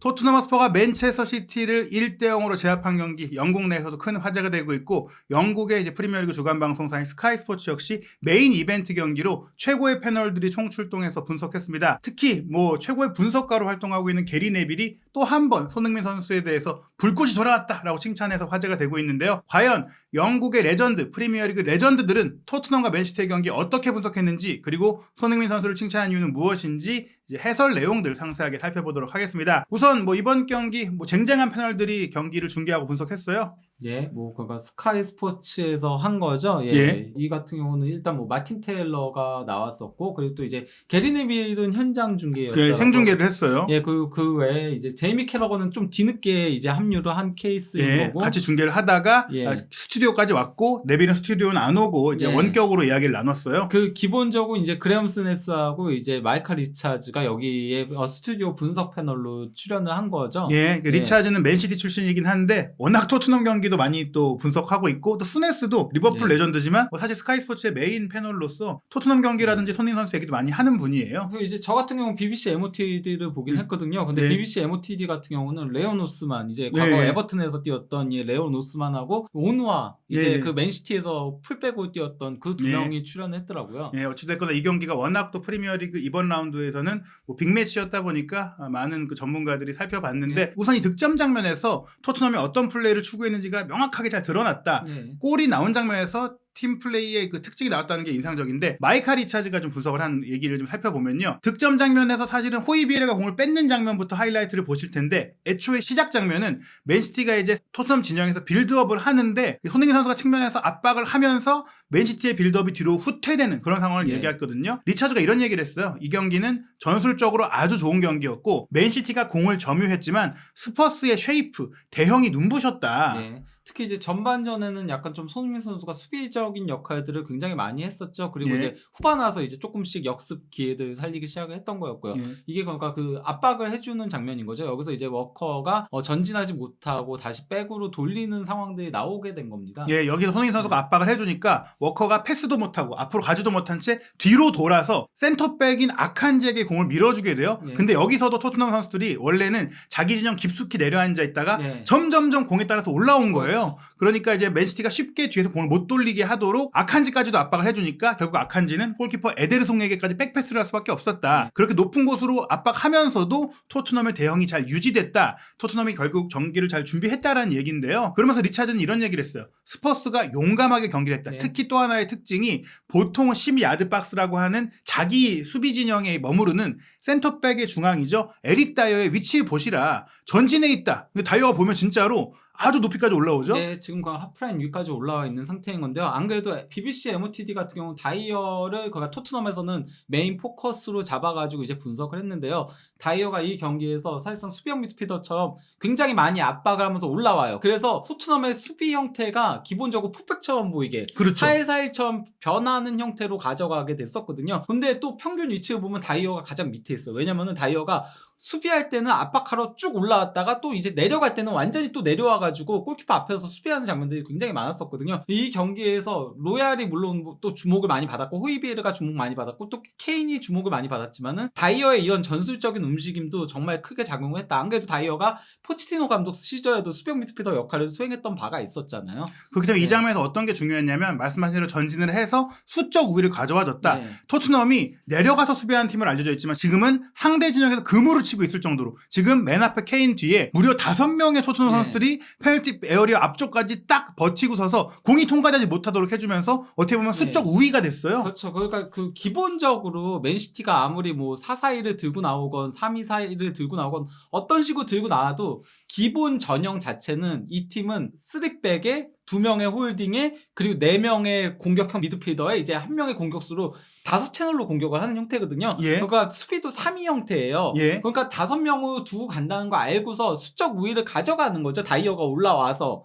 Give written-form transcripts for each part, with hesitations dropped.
토트넘 허스퍼가 맨체스터 시티를 1대0으로 제압한 경기, 영국 내에서도 큰 화제가 되고 있고, 영국의 이제 프리미어리그 주간 방송사인 스카이 스포츠 역시 메인 이벤트 경기로 최고의 패널들이 총출동해서 분석했습니다. 특히 최고의 분석가로 활동하고 있는 게리 네빌이 또 한 번 손흥민 선수에 대해서 불꽃이 돌아왔다라고 칭찬해서 화제가 되고 있는데요. 과연 영국의 레전드, 프리미어리그 레전드들은 토트넘과 맨시티의 경기 어떻게 분석했는지, 그리고 손흥민 선수를 칭찬한 이유는 무엇인지 이제 해설 내용들 상세하게 살펴보도록 하겠습니다. 우선 이번 경기 쟁쟁한 패널들이 경기를 중계하고 분석했어요. 예, 그거 스카이 스포츠에서 한 거죠. 예. 이 같은 경우는 일단 마틴 테일러가 나왔었고, 그리고 또 이제 게리 네빌은 현장 중계였어요. 생중계를 했어요. 예, 그 외에 이제 제이미 캐러건은 좀 뒤늦게 이제 합류를 한 케이스인 거고. 같이 중계를 하다가 스튜디오까지 왔고, 네빌은 스튜디오는 안 오고 이제 원격으로 이야기를 나눴어요. 그 기본적으로 이제 그레엄 스네스하고 이제 마이클 리차즈가 여기에 스튜디오 분석 패널로 출연을 한 거죠. 리차즈는 맨시티 출신이긴 한데 워낙 토트넘 경기도 많이 또 분석하고 있고, 또 스네스도 리버풀 레전드지만 사실 스카이 스포츠의 메인 패널로서 토트넘 경기라든지 손흥민 선수 얘기도 많이 하는 분이에요. 그리고 이제 저 같은 경우는 BBC MOTD를 보긴 했거든요. 근데 BBC MOTD 같은 경우는 레온 오스만, 이제 과거 에버튼에서 뛰었던 이 레온 오스만하고 오누아, 이제 그 맨시티에서 풀백으로 뛰었던 그 두 명이 출연했더라고요. 어찌됐거나 이 경기가 워낙 또 프리미어리그 이번 라운드에서는 빅매치였다 보니까 많은 그 전문가들이 살펴봤는데, 우선 이 득점 장면에서 토트넘이 어떤 플레이를 추구했는지가 명확하게 잘 드러났다. 골이 나온 장면에서 팀 플레이의 그 특징이 나왔다는 게 인상적인데, 마이카 리차즈가 좀 분석을 한 얘기를 좀 살펴보면요, 득점 장면에서 사실은 호이비에르가 공을 뺏는 장면부터 하이라이트를 보실 텐데, 애초에 시작 장면은 맨시티가 이제 토트넘 진영에서 빌드업을 하는데 손흥민 선수가 측면에서 압박을 하면서 맨시티의 빌드업이 뒤로 후퇴되는 그런 상황을 얘기했거든요. 리차즈가 이런 얘기를 했어요. 이 경기는 전술적으로 아주 좋은 경기였고, 맨시티가 공을 점유했지만 스퍼스의 쉐이프, 대형이 눈부셨다. 특히 이제 전반전에는 약간 좀 손흥민 선수가 수비적인 역할들을 굉장히 많이 했었죠. 그리고 이제 후반 와서 이제 조금씩 역습 기회들을 살리기 시작을 했던 거였고요. 이게 그러니까 그 압박을 해주는 장면인 거죠. 여기서 이제 워커가 전진하지 못하고 다시 백으로 돌리는 상황들이 나오게 된 겁니다. 여기서 손흥민 선수가 압박을 해주니까 워커가 패스도 못하고 앞으로 가지도 못한 채 뒤로 돌아서 센터백인 아칸지에게 공을 밀어주게 돼요. 근데 여기서도 토트넘 선수들이 원래는 자기 진영 깊숙이 내려앉아 있다가 점점점 공에 따라서 올라온 거예요. 그러니까 이제 맨시티가 쉽게 뒤에서 공을 못 돌리게 하도록 아칸지까지도 압박을 해주니까 결국 아칸지는 골키퍼 에데르송에게까지 백패스를 할 수밖에 없었다. 그렇게 높은 곳으로 압박하면서도 토트넘의 대형이 잘 유지됐다. 토트넘이 결국 경기를 잘 준비했다라는 얘기인데요. 그러면서 리차드는 이런 얘기를 했어요. 스퍼스가 용감하게 경기를 했다. 특히 또 하나의 특징이 보통은 10야드 박스라고 하는 자기 수비 진영에 머무르는 센터백의 중앙이죠. 에릭 다이어의 위치 보시라. 전진해 있다. 다이어가 보면 진짜로 아주 높이까지 올라오죠? 지금 그 하프라인 위까지 올라와 있는 상태인 건데요. 안 그래도 BBC MOTD 같은 경우는 다이어를 토트넘에서는 메인 포커스로 잡아가지고 이제 분석을 했는데요. 다이어가 이 경기에서 사실상 수비형 미드필더처럼 굉장히 많이 압박을 하면서 올라와요. 그래서 토트넘의 수비 형태가 기본적으로 풋백처럼 보이게, 사일사일처럼 변하는 형태로 가져가게 됐었거든요. 근데 또 평균 위치를 보면 다이어가 가장 밑에 있어요. 왜냐면은 다이어가 수비할 때는 압박하러 쭉 올라왔다가 또 이제 내려갈 때는 완전히 또 내려와가지고 골키퍼 앞에서 수비하는 장면들이 굉장히 많았었거든요. 이 경기에서 로얄이 물론 또 주목을 많이 받았고, 호이비에르가 주목 많이 받았고, 또 케인이 주목을 많이 받았지만은 다이어의 이런 전술적인 움직임도 정말 크게 작용을 했다. 안 그래도 다이어가 포치티노 감독 시절에도 수비형 미드필더 역할을 수행했던 바가 있었잖아요. 그렇기 때문에 이 장면에서 어떤 게 중요했냐면, 말씀하신 대로 전진을 해서 수적 우위를 가져와줬다. 토트넘이 내려가서 수비하는 팀을 알려져 있지만 지금은 상대 진영에서 그물을 치고 있을 정도로, 지금 맨 앞에 케인 뒤에 무려 5명의 토트넘 선수들이 페널티 에어리어 앞쪽까지 딱 버티고 서서 공이 통과되지 못하도록 해주면서 어떻게 보면 수적 우위가 됐어요. 그렇죠. 그러니까 그 기본적으로 맨시티가 아무리 4-4-2를 들고 나오건 3-2-4-1을 들고 나오건 어떤 식으로 들고 나와도 기본 전형 자체는 이 팀은 3백에 2명의 홀딩에 그리고 4명의 공격형 미드필더에 이제 1명의 공격수로 5채널로 공격을 하는 형태거든요. 그러니까 수비도 3위 형태예요. 그러니까 5명을 두고 간다는 거 알고서 수적 우위를 가져가는 거죠. 다이어가 올라와서.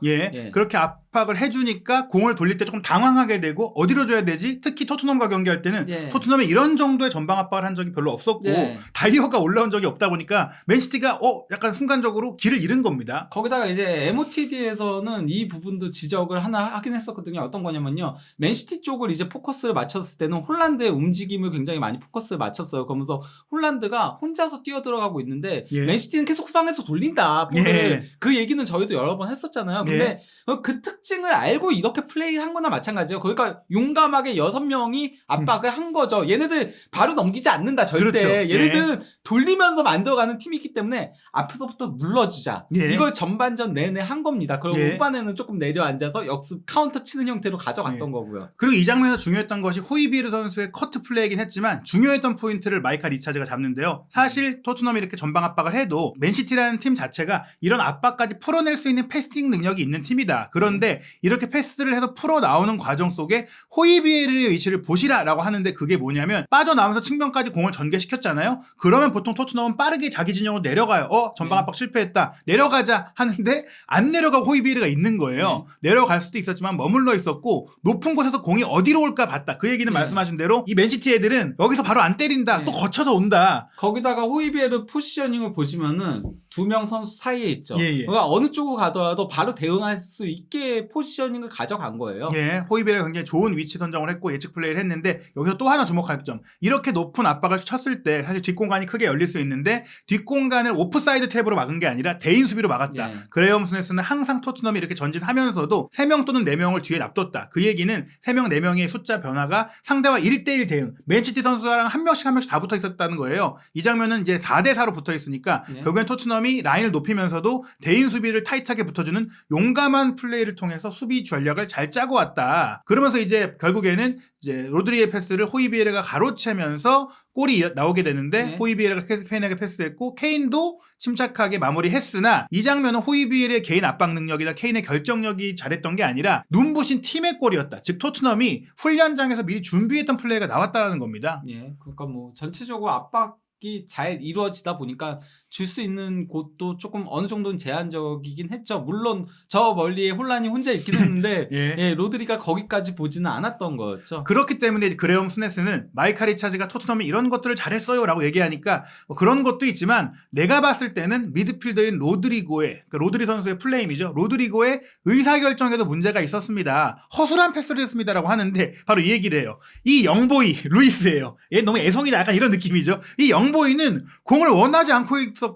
그렇게 압박을 해주니까 공을 돌릴 때 조금 당황하게 되고 어디로 줘야 되지? 특히 토트넘과 경기할 때는 예. 토트넘이 이런 정도의 전방 압박을 한 적이 별로 없었고 예. 다이어가 올라온 적이 없다 보니까 맨시티가 약간 순간적으로 길을 잃은 겁니다. 거기다가 이제 MOTD에서는 이 부분도 지적을 하나 하긴 했었거든요. 어떤 거냐면요. 맨시티 쪽을 이제 포커스를 맞췄을 때는 홀란드의 움직임을 굉장히 많이 포커스를 맞췄어요. 그러면서 홀란드가 혼자서 뛰어들어가고 있는데 예. 맨시티는 계속 후방에서 돌린다. 볼을. 예. 그 얘기는 저희도 여러 번 했었잖아요. 근데 그 특징을 알고 이렇게 플레이한 거나 마찬가지예요. 그러니까 용감하게 6명이 압박을 한 거죠. 얘네들 바로 넘기지 않는다. 절대. 그렇죠. 얘네들은 돌리면서 만들어가는 팀이기 때문에 앞에서부터 물러주자. 예. 이걸 전반전 내내 한 겁니다. 그리고 예. 후반에는 조금 내려앉아서 역습 카운터 치는 형태로 가져갔던 거고요. 그리고 이 장면에서 중요했던 것이 호이비에르 선수의 커트 플레이이긴 했지만 중요했던 포인트를 마이카 리차즈가 잡는데요. 사실 토트넘이 이렇게 전방 압박을 해도 맨시티라는 팀 자체가 이런 압박까지 풀어낼 수 있는 패스팅 능력이 있는 팀이다. 그런데 이렇게 패스를 해서 풀어 나오는 과정 속에 호이비에르의 위치를 보시라라고 하는데 그게 뭐냐면 빠져나오면서 측면까지 공을 전개시켰잖아요. 그러면 보통 토트넘은 빠르게 자기 진영으로 내려가요. 전방 압박 실패했다. 내려가자 하는데 안 내려가고 호이비에르가 있는 거예요. 내려갈 수도 있었지만 머물러 있었고 높은 곳에서 공이 어디로 올까 봤다. 그 얘기는 말씀하신 대로 이 맨시티 애들은 여기서 바로 안 때린다. 또 거쳐서 온다. 거기다가 호이비에르 포지셔닝을 보시면은 2명 선수 사이에 있죠. 예. 그러니까 어느 쪽으로 가더라도 바로 대응할 수 있게 포지셔닝을 가져간 거예요. 예, 호이비에르가 굉장히 좋은 위치 선정을 했고 예측 플레이를 했는데 여기서 또 하나 주목할 점. 이렇게 높은 압박을 쳤을 때 사실 뒷공간이 크게 열릴 수 있는데 뒷공간을 오프사이드 트랩으로 막은 게 아니라 대인 수비로 막았다. 그레엄 스네스는 항상 토트넘이 이렇게 전진하면서도 3명 또는 4명을 뒤에 놔뒀다. 그 얘기는 3명, 4명의 숫자 변화가 상대와 1대1 대응. 맨시티 선수랑 한 명씩 다 붙어 있었다는 거예요. 이 장면은 이제 4대4로 붙어 있으니까 결국엔 토트넘이 라인을 높이면서도 대인 수비를 타이트하게 붙어주는 용감한 플레이를 통해서 수비 전략을 잘 짜고 왔다. 그러면서 이제 결국에는 이제 로드리의 패스를 호이비에르가 가로채면서 골이 나오게 되는데 호이비에르가 케인에게 패스했고 케인도 침착하게 마무리했으나 이 장면은 호이비에르의 개인 압박 능력이나 케인의 결정력이 잘했던 게 아니라 눈부신 팀의 골이었다. 즉 토트넘이 훈련장에서 미리 준비했던 플레이가 나왔다는 겁니다. 예, 그러니까 뭐 전체적으로 압박이 잘 이루어지다 보니까 줄 수 있는 곳도 조금 어느 정도는 제한적이긴 했죠. 물론 저 멀리에 혼란이 혼자 있긴 했는데 로드리가 거기까지 보지는 않았던 거였죠. 그렇기 때문에 그레엄 스네스는 마이카 리차즈가 토트넘이 이런 것들을 잘했어요 라고 얘기하니까 뭐 그런 것도 있지만 내가 봤을 때는 미드필더인 로드리고의 그러니까 로드리 선수의 플레임이죠. 로드리고의 의사결정에도 문제가 있었습니다. 허술한 패스를 했습니다 라고 하는데 바로 이 얘기를 해요. 이 영보이 루이스예요. 얘 너무 애송이다 약간 이런 느낌이죠. 이 영보이는 공을 원하지 않고 있었고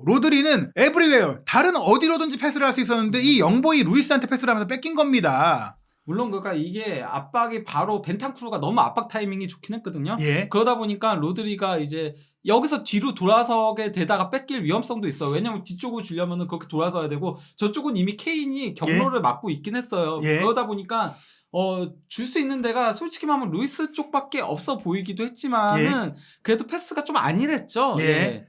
로드리는 에브리웨어 다른 어디로든지 패스를 할 수 있었는데 이 영보이 루이스한테 패스를 하면서 뺏긴 겁니다. 물론 그러니까 이게 압박이 바로 벤탄쿠르가 너무 압박 타이밍이 좋긴 했거든요. 그러다 보니까 로드리가 이제 여기서 뒤로 돌아서게 되다가 뺏길 위험성도 있어요. 왜냐면 뒤쪽으로 주려면은 그렇게 돌아서야 되고 저쪽은 이미 케인이 경로를 막고 있긴 했어요. 그러다 보니까 줄 수 있는 데가 솔직히 말하면 루이스 쪽밖에 없어 보이기도 했지만은 그래도 패스가 좀 안일했죠.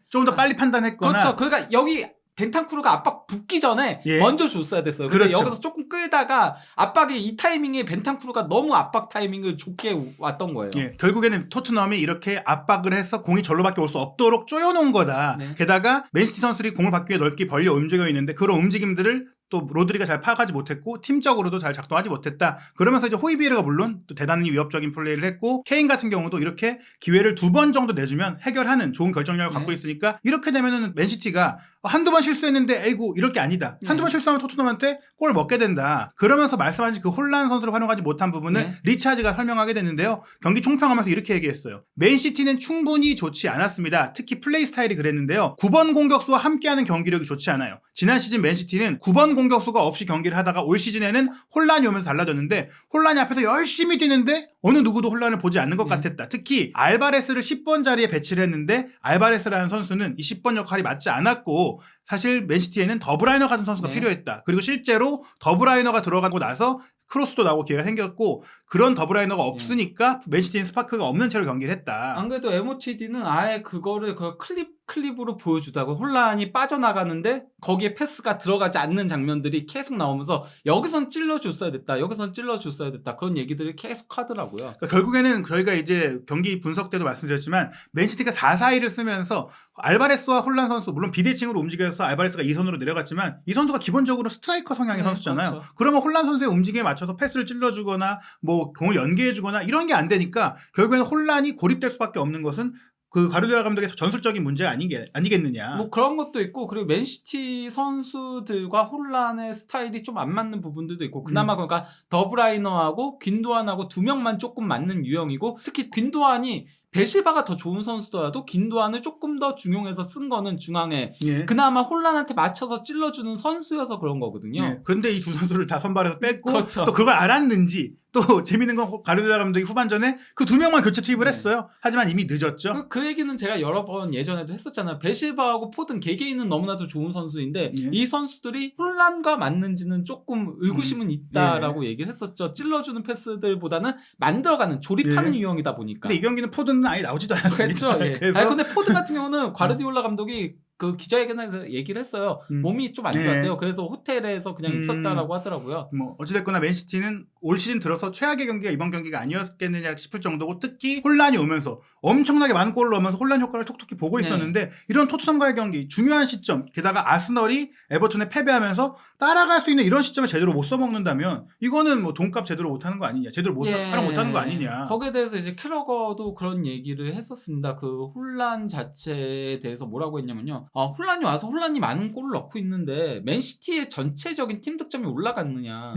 좀 더 빨리 판단했거나. 그렇죠. 그러니까 여기 벤탄쿠르가 압박 붙기 전에 먼저 줬어야 됐어요. 근데 여기서 조금 끌다가 압박이 이 타이밍에 벤탄쿠르가 너무 압박 타이밍을 좋게 왔던 거예요. 결국에는 토트넘이 이렇게 압박을 해서 공이 절로밖에 올 수 없도록 쪼여놓은 거다. 게다가 맨시티 선수들이 공을 받기 위해 넓게 벌려 움직여 있는데 그런 움직임들을 또 로드리가 잘 파악하지 못했고 팀적으로도 잘 작동하지 못했다. 그러면서 이제 호이비에르가 물론 또 대단히 위협적인 플레이를 했고 케인 같은 경우도 이렇게 기회를 2번 정도 내주면 해결하는 좋은 결정력을 갖고 있으니까 이렇게 되면은 맨시티가 한두 번 실수했는데 에이구 이럴 게 아니다. 한두 번 실수하면 토트넘한테 골을 먹게 된다. 그러면서 말씀하신 그 혼란 선수를 활용하지 못한 부분을 리차즈가 설명하게 됐는데요. 경기 총평하면서 이렇게 얘기했어요. 맨시티는 충분히 좋지 않았습니다. 특히 플레이 스타일이 그랬는데요. 9번 공격수와 함께하는 경기력이 좋지 않아요. 지난 시즌 맨시티는 9번 공격수가 없이 경기를 하다가 올 시즌에는 혼란이 오면서 달라졌는데 혼란이 앞에서 열심히 뛰는데 어느 누구도 혼란을 보지 않는 것 같았다. 특히 알바레스를 10번 자리에 배치를 했는데 알바레스라는 선수는 이 10번 역할이 맞지 않았고 사실 맨시티에는 더브라이너 같은 선수가 필요했다. 그리고 실제로 더브라이너가 들어가고 나서 크로스도 나오고 기회가 생겼고 그런 더브라이너가 없으니까 맨시티는 스파크가 없는 채로 경기를 했다. 안 그래도 MOTD는 아예 그거를 그 클립 클립으로 보여주다가 혼란이 빠져나가는데 거기에 패스가 들어가지 않는 장면들이 계속 나오면서 여기선 찔러줬어야 됐다. 여기선 찔러줬어야 됐다. 그런 얘기들을 계속 하더라고요. 그러니까 결국에는 저희가 이제 경기 분석 때도 말씀드렸지만 맨시티가 4-4-2를 쓰면서 알바레스와 혼란 선수 물론 비대칭으로 움직여서 알바레스가 2선으로 내려갔지만 이 선수가 기본적으로 스트라이커 성향의 선수잖아요. 그렇죠. 그러면 혼란 선수의 움직임에 맞춰서 패스를 찔러주거나 뭐 공을 연계해주거나 이런 게 안 되니까 결국에는 혼란이 고립될 수밖에 없는 것은 그 가르디올라 감독의 전술적인 문제가 아니겠느냐. 뭐 그런 것도 있고 그리고 맨시티 선수들과 혼란의 스타일이 좀 안 맞는 부분들도 있고 그나마 그러니까 더브라이너하고 귄도안하고 두 명만 조금 맞는 유형이고 특히 귄도안이 벨실바가 더 좋은 선수더라도 귄도안을 조금 더 중용해서 쓴 거는 중앙에 예. 그나마 혼란한테 맞춰서 찔러주는 선수여서 그런 거거든요. 예. 그런데 이 두 선수를 다 선발해서 뺐고 그렇죠. 또 그걸 알았는지 또 재밌는 건 가르디올라 감독이 후반전에 그 두 명만 교체 투입을 했어요. 하지만 이미 늦었죠. 그 얘기는 제가 여러 번 예전에도 했었잖아요. 벨실바하고 포든 개개인은 너무나도 좋은 선수인데 예. 이 선수들이 혼란과 맞는지는 조금 의구심은 있다라고 얘기를 했었죠. 찔러주는 패스들보다는 만들어가는 조립하는 유형이다 보니까. 근데 이 경기는 포드는 아예 나오지도 않았습니다. 그렇죠. 예. 그래서 아니, 근데 포드 같은 경우는 과르디올라 감독이 그 기자회견에서 얘기를 했어요. 몸이 좀 안 좋았대요. 그래서 호텔에서 그냥 있었다라고 하더라고요. 뭐 어찌됐거나 맨시티는 올 시즌 들어서 최악의 경기가 이번 경기가 아니었겠느냐 싶을 정도고 특히 혼란이 오면서 엄청나게 많은 골을 넣으면서 혼란 효과를 톡톡히 보고 있었는데 이런 토트넘과의 경기 중요한 시점 게다가 아스널이 에버튼에 패배하면서 따라갈 수 있는 이런 시점에 제대로 못 써먹는다면 이거는 뭐 돈값 제대로 못하는 거 아니냐 제대로 활용 못하는 거 아니냐. 거기에 대해서 이제 캐러거도 그런 얘기를 했었습니다. 그 혼란 자체에 대해서 뭐라고 했냐면요. 혼란이 와서 혼란이 많은 골을 넣고 있는데 맨시티의 전체적인 팀 득점이 올라갔느냐.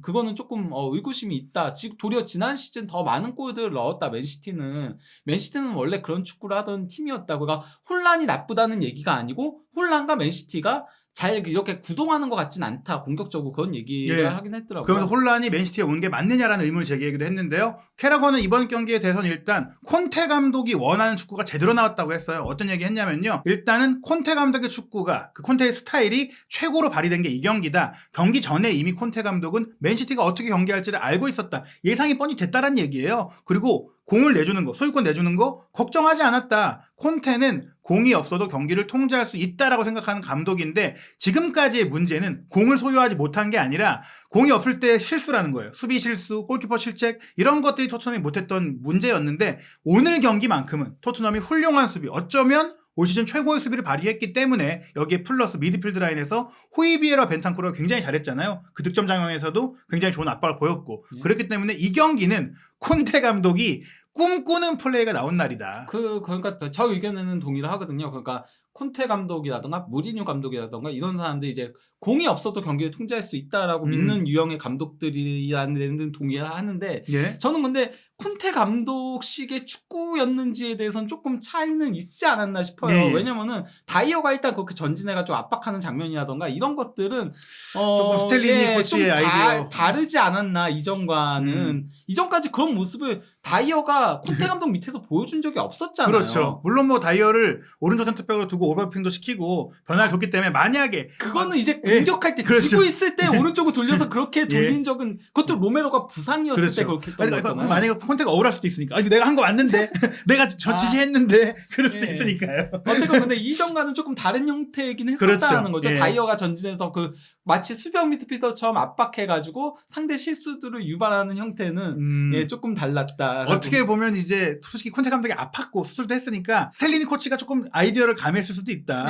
그거는 조금 의구심이 있다. 지금 도리어 지난 시즌 더 많은 골들을 넣었다. 맨시티는 원래 그런 축구를 하던 팀이었다. 그러니까 혼란이 나쁘다는 얘기가 아니고 혼란과 맨시티가 잘 이렇게 구동하는 것 같진 않다. 공격적으로 그런 얘기를 하긴 했더라고요. 그러면서 혼란이 맨시티에 온 게 맞느냐라는 의문을 제기하기도 했는데요. 캐러건은 이번 경기에 대해서는 일단 콘테 감독이 원하는 축구가 제대로 나왔다고 했어요. 어떤 얘기 했냐면요. 일단은 콘테 감독의 축구가 그 콘테의 스타일이 최고로 발휘된 게 이 경기다. 경기 전에 이미 콘테 감독은 맨시티가 어떻게 경기할지를 알고 있었다. 예상이 뻔히 됐다라는 얘기예요. 그리고 공을 내주는 거, 소유권 내주는 거 걱정하지 않았다. 콘테는 공이 없어도 경기를 통제할 수 있다라고 생각하는 감독인데 지금까지의 문제는 공을 소유하지 못한 게 아니라 공이 없을 때 실수라는 거예요. 수비 실수, 골키퍼 실책 이런 것들이 토트넘이 못했던 문제였는데 오늘 경기만큼은 토트넘이 훌륭한 수비 어쩌면 올 시즌 최고의 수비를 발휘했기 때문에 여기에 플러스 미드필드 라인에서 호이비에라 벤탄쿠르가 굉장히 잘했잖아요. 그 득점 장면에서도 굉장히 좋은 압박을 보였고 그렇기 때문에 이 경기는 콘테 감독이 꿈꾸는 플레이가 나온 날이다. 그러니까 저 의견에는 동의를 하거든요. 그러니까 콘테 감독이라던가 무리뉴 감독이라던가 이런 사람들이 이제 공이 없어도 경기를 통제할 수 있다라고 믿는 유형의 감독들이라는 데는 동의를 하는데 저는 근데 콘테 감독식의 축구였는지에 대해서는 조금 차이는 있지 않았나 싶어요. 왜냐면은 다이어가 일단 그렇게 전진해가지고 압박하는 장면이라던가 이런 것들은 조금 스텔리니 코치의 아이디어 다르지 않았나 이전과는. 이전까지 그런 모습을 다이어가 콘테 감독 밑에서 보여준 적이 없었잖아요. 그렇죠. 물론 뭐 다이어를 오른쪽 센터백으로 두고 오버래핑도 시키고 변화를 줬기 때문에 만약에 그거는 이제 공격할 때 지고 있을 때 오른쪽으로 돌려서 그렇게 돌린 적은 그것도 로메로가 부상이었을 때 그렇게 했던 거잖아요. 만약에 콘테가 억울할 수도 있으니까 아니 내가 한 거 맞는데 내가 지시했는데 그럴 수도 있으니까요. 어쨌건 근데 이전과는 조금 다른 형태이긴 했었다는 거죠. 다이어가 전진해서 그 마치 수비형 미드필더처럼 압박해가지고 상대 실수들을 유발하는 형태는 조금 달랐다. 어떻게 보면 이제 솔직히 콘테 감독이 아팠고 수술도 했으니까 스텔리니 코치가 조금 아이디어를 가미했을 수도 있다.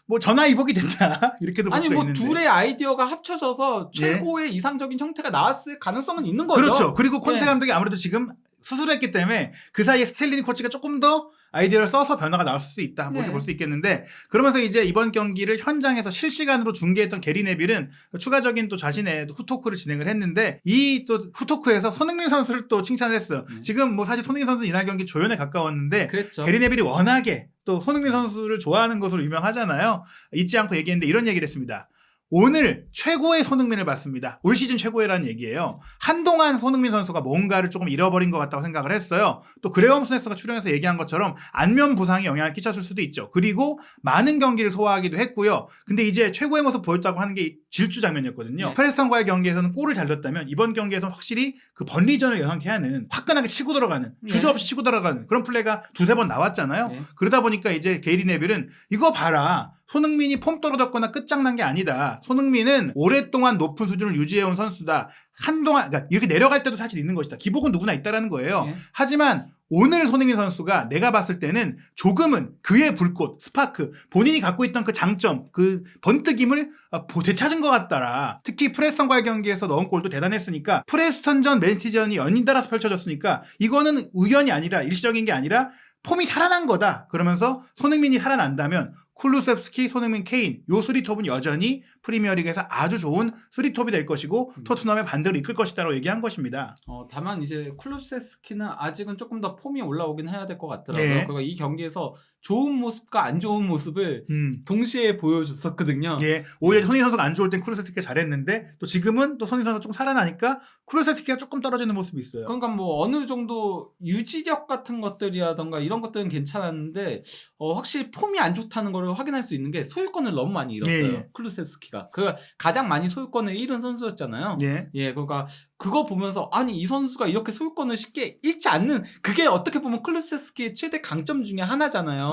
뭐 전화위복이 됐다 이렇게도 볼 수가 있는데 둘의 아이디어가 합쳐져서 최고의 이상적인 형태가 나왔을 가능성은 있는 거죠. 그렇죠. 그리고 콘테 감독이 아무래도 지금 수술했기 때문에 그 사이에 스텔리니 코치가 조금 더 아이디어를 써서 변화가 나올 수 있다. 뭐 이렇게 볼 수 있겠는데 그러면서 이제 이번 경기를 현장에서 실시간으로 중계했던 게리 네빌은 추가적인 또 자신의 후토크를 진행을 했는데 이 또 후토크에서 손흥민 선수를 또 칭찬을 했어요. 지금 뭐 사실 손흥민 선수는 이날 경기 조연에 가까웠는데 게리 네빌이 워낙에 또 손흥민 선수를 좋아하는 것으로 유명하잖아요. 잊지 않고 얘기했는데 이런 얘기를 했습니다. 오늘 최고의 손흥민을 봤습니다. 올 시즌 최고의라는 얘기예요. 한동안 손흥민 선수가 뭔가를 조금 잃어버린 것 같다고 생각을 했어요. 또 그레엄 스네스가 출연해서 얘기한 것처럼 안면 부상이 영향을 끼쳤을 수도 있죠. 그리고 많은 경기를 소화하기도 했고요. 근데 이제 최고의 모습 보였다고 하는 게 질주 장면이었거든요. 네. 프레스턴과의 경기에서는 골을 잘 넣었다면 이번 경기에서는 확실히 그 번리전을 영향케 하는 화끈하게 치고 들어가는 주저없이 치고 들어가는 그런 플레이가 두세 번 나왔잖아요. 네. 그러다 보니까 이제 게리 네빌은 이거 봐라. 손흥민이 폼 떨어졌거나 끝장난 게 아니다. 손흥민은 오랫동안 높은 수준을 유지해온 선수다. 한동안 그러니까 이렇게 내려갈 때도 사실 있는 것이다. 기복은 누구나 있다라는 거예요. 네. 하지만 오늘 손흥민 선수가 내가 봤을 때는 조금은 그의 불꽃, 스파크, 본인이 갖고 있던 그 장점, 그 번뜩임을 되찾은 것 같더라. 특히 프레스턴과의 경기에서 넣은 골도 대단했으니까 프레스턴전, 맨시티전이 연달아서 펼쳐졌으니까 이거는 우연이 아니라 일시적인 게 아니라 폼이 살아난 거다. 그러면서 손흥민이 살아난다면 쿨루셉스키, 손흥민, 케인 요 쓰리톱은 여전히 프리미어리그에서 아주 좋은 쓰리톱이 될 것이고 토트넘의 반대로 이끌 것이다라고 얘기한 것입니다. 다만 이제 쿨루세스키는 아직은 조금 더 폼이 올라오긴 해야 될 것 같더라고요. 네. 그러니까 이 경기에서 좋은 모습과 안 좋은 모습을 동시에 보여줬었거든요. 예, 오히려 손흥민 선수가 안 좋을 땐 쿨루셉스키가 잘했는데 또 지금은 또 손흥민 선수가 좀 살아나니까 쿨루셉스키가 조금 떨어지는 모습이 있어요. 그러니까 뭐 어느 정도 유지력 같은 것들이라던가 이런 것들은 괜찮았는데 확실히 폼이 안 좋다는 걸 확인할 수 있는 게 소유권을 너무 많이 잃었어요. 예. 쿨루세스키가 그 가장 많이 소유권을 잃은 선수였잖아요. 예. 그러니까 그거 보면서 아니 이 선수가 이렇게 소유권을 쉽게 잃지 않는 그게 어떻게 보면 쿨루세스키의 최대 강점 중에 하나잖아요.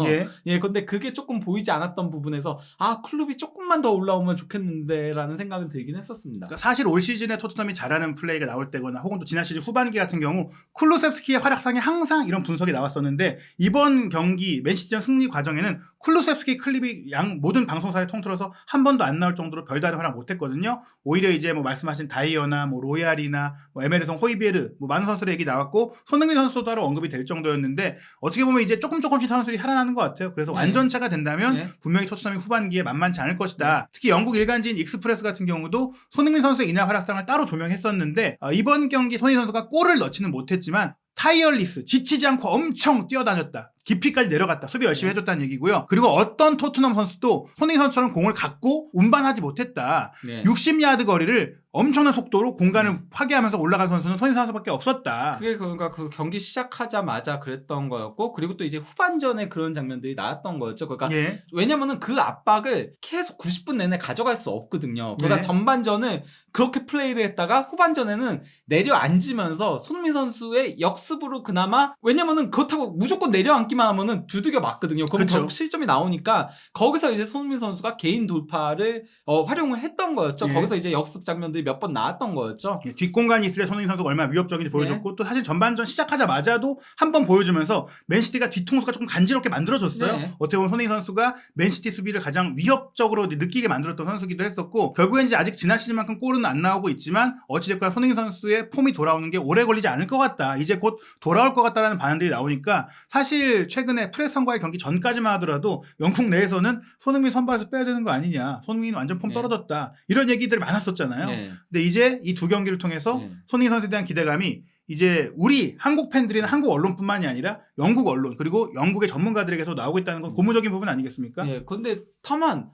근데 그게 조금 보이지 않았던 부분에서 클럽이 조금만 더 올라오면 좋겠는데라는 생각은 들긴 했었습니다. 그러니까 사실 올 시즌에 토트넘이 잘하는 플레이가 나올 때거나 혹은 또 지난 시즌 후반기 같은 경우 쿨루셉스키의 활약상에 항상 이런 분석이 나왔었는데 이번 경기 맨시티전 승리 과정에는 쿨루셉스키 클립이 모든 방송사에 통틀어서 한 번도 안 나올 정도로 별다른 활약 못했거든요. 오히려 이제 뭐 말씀하신 다이어나 뭐 로얄이나 뭐 에메르송 호이비에르 뭐 많은 선수들 얘기 나왔고 손흥민 선수도 따로 언급이 될 정도였는데 어떻게 보면 이제 조금씩 선수들이 살아나는 것 같아요. 그래서 완전차가 된다면 분명히 토트넘이 후반기에 만만치 않을 것이다. 특히 영국 일간지인 익스프레스 같은 경우도 손흥민 선수의 이날 활약상을 따로 조명했었는데 이번 경기 손흥민 선수가 골을 넣지는 못했지만 타이얼리스, 지치지 않고 엄청 뛰어다녔다. 깊이까지 내려갔다. 수비 열심히 해줬다는 얘기고요. 그리고 어떤 토트넘 선수도 손흥민 선수처럼 공을 갖고 운반하지 못했다. 60야드 거리를 엄청난 속도로 공간을 파괴하면서 올라간 선수는 손흥민 선수밖에 없었다. 그게 그러니까 그 경기 시작하자마자 그랬던 거였고 그리고 또 이제 후반전에 그런 장면들이 나왔던 거였죠. 그러니까 왜냐면은 그 압박을 계속 90분 내내 가져갈 수 없거든요. 그러니까 전반전을 그렇게 플레이를 했다가 후반전에는 내려앉으면서 손흥민 선수의 역습으로 그나마 왜냐면은 그렇다고 무조건 내려앉기만 하면은 두들겨 맞거든요. 그럼 결국 실점이 나오니까 거기서 이제 손흥민 선수가 개인 돌파를 활용을 했던 거였죠. 거기서 이제 역습 장면들이 몇 번 나왔던 거였죠. 뒷공간이 있을 때 손흥민 선수가 얼마나 위협적인지 보여줬고 또 사실 전반전 시작하자마자도 한 번 보여주면서 맨시티가 뒤통수가 조금 간지럽게 만들어줬어요. 어떻게 보면 손흥민 선수가 맨시티 수비를 가장 위협적으로 느끼게 만들었던 선수기도 했었고 결국엔 이제 아직 지난 시즌만큼 골은 안 나오고 있지만 어찌됐거나 손흥민 선수의 폼이 돌아오는 게 오래 걸리지 않을 것 같다. 이제 곧 돌아올 것 같다라는 반응들이 나오니까 사실 최근에 프레스턴과의 경기 전까지만 하더라도 영국 내에서는 손흥민 선발에서 빼야 되는 거 아니냐. 손흥민 완전 폼 떨어졌다. 이런 얘기들이 많았었잖아요. 근데 이제 이 두 경기를 통해서 손흥민 선수에 대한 기대감이 이제 우리 한국 팬들이나 한국 언론뿐만이 아니라 영국 언론 그리고 영국의 전문가들에게서 나오고 있다는 건 고무적인 부분 아니겠습니까? 근데 다만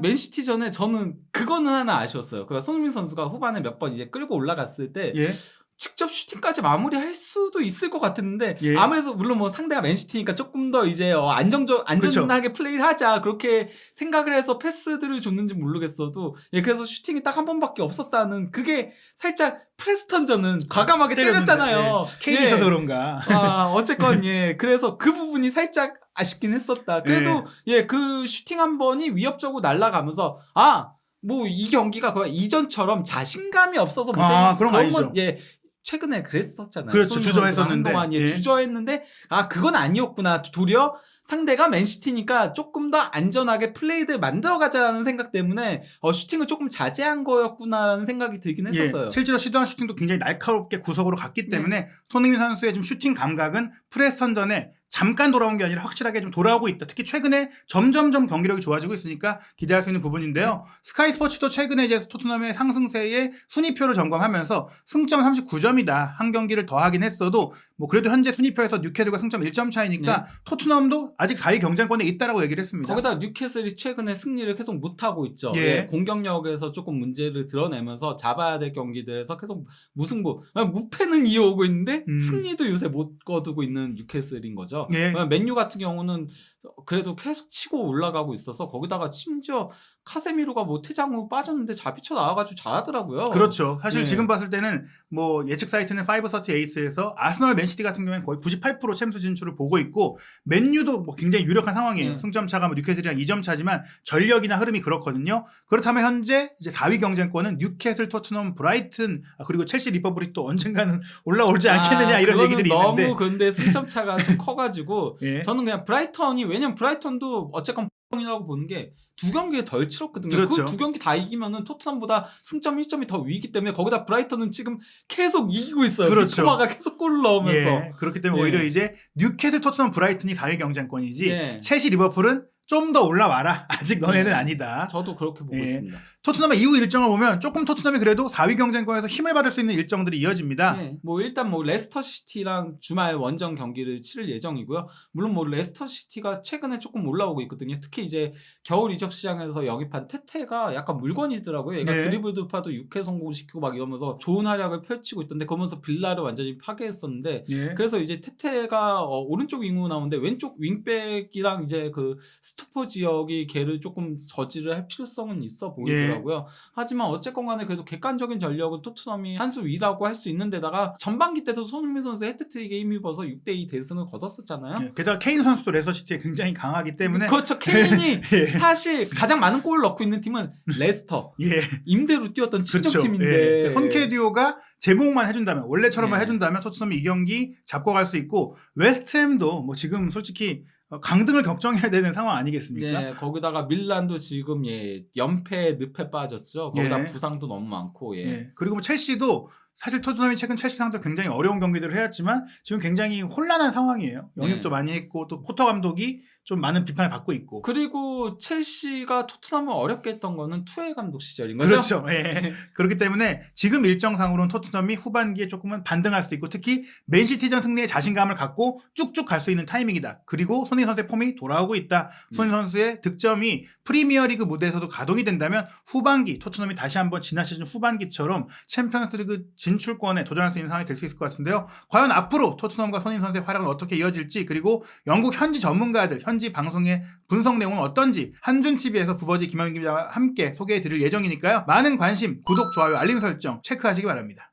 맨시티전에 저는 그거는 하나 아쉬웠어요. 그러니까 손흥민 선수가 후반에 몇 번 이제 끌고 올라갔을 때 직접 슈팅까지 마무리할 수도 있을 것 같았는데 아무래도 물론 뭐 상대가 맨시티니까 조금 더 이제 안전하게 플레이를 하자 그렇게 생각을 해서 패스들을 줬는지 모르겠어도 그래서 슈팅이 딱 한 번밖에 없었다는 그게 살짝 프레스턴전은 과감하게 때렸잖아요. 케인이 있어서 그런가. 어쨌건 그래서 그 부분이 살짝 아쉽긴 했었다. 그래도 그 슈팅 한 번이 위협적으로 날아가면서 뭐 이 경기가 거의 이전처럼 자신감이 없어서 못했는 그런 거 아니죠. 최근에 그랬었잖아요. 그렇죠. 주저했었는데. 한동안 주저했는데 그건 아니었구나. 도리어 상대가 맨시티니까 조금 더 안전하게 플레이를 만들어가자라는 생각 때문에 슈팅을 조금 자제한 거였구나라는 생각이 들긴 했었어요. 실제로 시도한 슈팅도 굉장히 날카롭게 구석으로 갔기 때문에 손흥민 선수의 지금 슈팅 감각은 프레스턴전에 잠깐 돌아온 게 아니라 확실하게 좀 돌아오고 있다. 특히 최근에 점점점 경기력이 좋아지고 있으니까 기대할 수 있는 부분인데요. 스카이 스포츠도 최근에 이제 토트넘의 상승세의 순위표를 점검하면서 승점 39점이다. 한 경기를 더 하긴 했어도 뭐 그래도 현재 순위표에서 뉴캐슬과 승점 1점 차이니까 토트넘도 아직 4위 경쟁권에 있다라고 얘기를 했습니다. 거기다 뉴캐슬이 최근에 승리를 계속 못하고 있죠. 공격력에서 조금 문제를 드러내면서 잡아야 될 경기들에서 계속 무승부, 무패는 이어오고 있는데 승리도 요새 못 거두고 있는 뉴캐슬인 거죠. 맨유 같은 경우는 그래도 계속 치고 올라가고 있어서 거기다가 심지어 카세미로가 뭐 퇴장 후 빠졌는데 잡이쳐 나와가지고 잘하더라고요. 그렇죠. 사실 예. 지금 봤을 때는 뭐 예측 사이트는 538에서 아스널 맨시티 같은 경우에는 거의 98% 챔스 진출을 보고 있고 맨유도 뭐 굉장히 유력한 상황이에요. 네. 승점 차가 뭐 뉴캐슬이랑 2점 차지만 전력이나 흐름이 그렇거든요. 그렇다면 현재 이제 4위 경쟁권은 뉴캐슬, 토트넘, 브라이튼 그리고 첼시, 리버풀이 또 언젠가는 올라오지 않겠느냐 이런 그거는 얘기들이 너무 있는데 근데 승점 차가 좀 커가지고 예. 저는 그냥 브라이턴이 왜냐면 브라이턴도 어쨌건 이라고 보는 게 두 경기에 덜 치렀거든요. 그렇죠. 그 두 경기 다 이기면은 토트넘보다 승점 1점이 더 위기 때문에 거기다 브라이턴은 지금 계속 이기고 있어요. 그렇죠. 미토마가 계속 골을 넣으면서. 예. 그렇기 때문에 예. 오히려 이제 뉴캐슬, 토트넘, 브라이튼이 4위 경쟁권이지 예. 첼시, 리버풀은 좀 더 올라와라. 아직 너네는 예. 아니다. 저도 그렇게 보고 예. 있습니다. 토트넘의 이후 일정을 보면 조금 토트넘이 그래도 4위 경쟁권에서 힘을 받을 수 있는 일정들이 이어집니다. 네, 뭐 일단 뭐 레스터 시티랑 주말 원정 경기를 치를 예정이고요. 물론 뭐 레스터 시티가 최근에 조금 올라오고 있거든요. 특히 이제 겨울 이적 시장에서 영입한 테테가 약간 물건이더라고요. 얘가 네. 드리블 돌파도 6회 성공시키고 막 이러면서 좋은 활약을 펼치고 있던데 그러면서 빌라를 완전히 파괴했었는데 예. 그래서 이제 테테가 오른쪽 윙으로 나오는데 왼쪽 윙백이랑 이제 그 스토퍼 지역이 걔를 조금 저지를 할 필요성은 있어 보이더라고요. 하지만 어쨌건 간에 그래도 객관적인 전력은 토트넘이 한 수 위라고 할 수 있는데다가 전반기 때도 손흥민 선수 해트트릭에 힘입어서 6대2 대승을 거뒀었잖아요. 예. 게다가 케인 선수도 레스터시티에 굉장히 강하기 때문에 그렇죠. 케인이 예. 사실 가장 많은 골을 넣고 있는 팀은 레스터. 예. 임대로 뛰었던 그렇죠. 친정팀인데. 예. 손케디오가 제공만 해준다면 원래처럼만 예. 해준다면 토트넘이 이 경기 잡고 갈 수 있고 웨스트햄도 뭐 지금 솔직히 강등을 걱정해야 되는 상황 아니겠습니까? 네, 거기다가 밀란도 지금 연패 늪에 빠졌죠. 거기다 예. 부상도 너무 많고. 예. 예. 그리고 뭐 첼시도 사실 토트넘이 최근 첼시 상대로 굉장히 어려운 경기들을 해왔지만 지금 굉장히 혼란한 상황이에요. 영입도 네. 많이 했고 또 포터 감독이 좀 많은 비판을 받고 있고. 그리고 첼시가 토트넘을 어렵게 했던 거는 투엘 감독 시절인 거죠. 그렇죠. 예. 그렇기 때문에 지금 일정상으로는 토트넘이 후반기에 조금은 반등할 수도 있고 특히 맨시티전 승리에 자신감을 갖고 쭉쭉 갈 수 있는 타이밍이다. 그리고 손흥민 선수의 폼이 돌아오고 있다. 손흥민 선수의 득점이 프리미어리그 무대에서도 가동이 된다면 후반기 토트넘이 다시 한번 지난 시즌 후반기처럼 챔피언스리그 진출권에 도전할 수 있는 상황이 될 수 있을 것 같은데요. 과연 앞으로 토트넘과 손흥민 선수의 활약은 어떻게 이어질지 그리고 영국 현지 전문가들 현지 방송의 분석 내용은 어떤지 한준TV에서 부버지 김한김 기자와 함께 소개해드릴 예정이니까요. 많은 관심, 구독, 좋아요, 알림 설정 체크하시기 바랍니다.